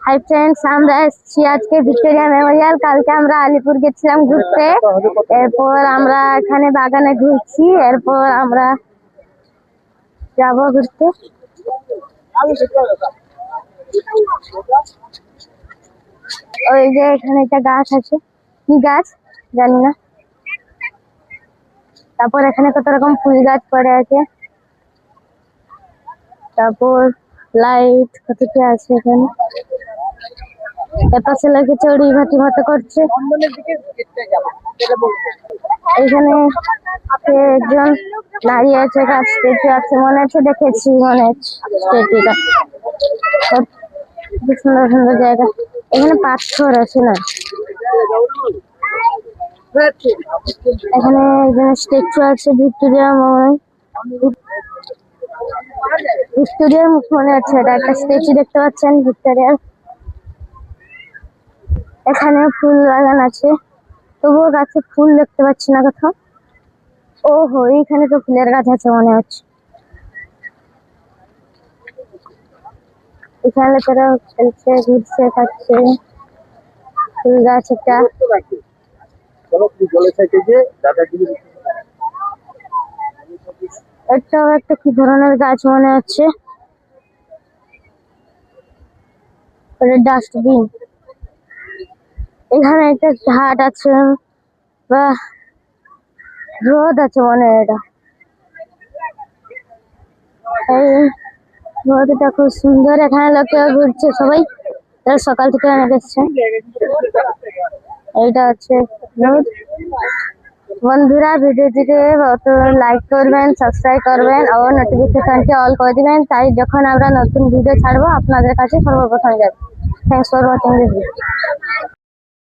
Hi friends, আমরা এসেছি আজকে ভিক্টোরিয়া মেমোরিয়াল। কালকে আমরা আলিপুর গেছিলাম ঘুরতে। এরপর আমরা এখানে বাগানে ঘুরছি। এরপর আমরা যাব ঘুরতে। ওই যে এখানে একটা গাছ আছে, কি গাছ জানি না। তারপর এখানে কত রকম ফুল গাছ পড়ে আছে। তারপর লাইট কত কি আছে এখানে। এপাশে লোকে চড়ি ভাতি মতো করছে। এখানে একজন দাঁড়িয়ে আছে, গাছ স্ট্যাচু আছে মনে হচ্ছে, দেখেছি মনে হচ্ছে স্ট্যাচুটা। খুব সুন্দর সুন্দর জায়গা। এখানে পাথর আছে না, এখানে একজন স্ট্যাচু আছে ভিক্টোরিয়া ভিক্টোরিয়ার মুখ মনে হচ্ছে। এটা একটা স্ট্যাচু দেখতে পাচ্ছেন ভিক্টোরিয়ার। এখানে ফুল বাগান আছে, তবুও গাছে ফুল দেখতে পাচ্ছি না কোথাও। ওহো, এইখানে তো ফুলের গাছ আছে মনে হচ্ছে। এখানে লোকেরা খেলছে, ঘুরছে, খাচ্ছে। ফুল গাছ একটা। এটাও একটা কি ধরনের গাছ মনে হচ্ছে। ডাস্টবিন। এখানে একটা ঘাট আছে বা হ্রদ আছে মনে হয়। এটা এই হ্রদটা খুব সুন্দর। এখানে লোকে ঘুরছে সবাই, সকাল থেকে অনেক এসছে। এইটা হচ্ছে হ্রদ। বন্ধুরা, ভিডিওটিকে লাইক করবেন, সাবস্ক্রাইব করবেন ও নোটিফিকেশনটি অল করে দিবেন, তাই যখন আমরা নতুন ভিডিও ছাড়বো আপনাদের কাছে সর্বপ্রথম যাবে। Thanks for watching this video.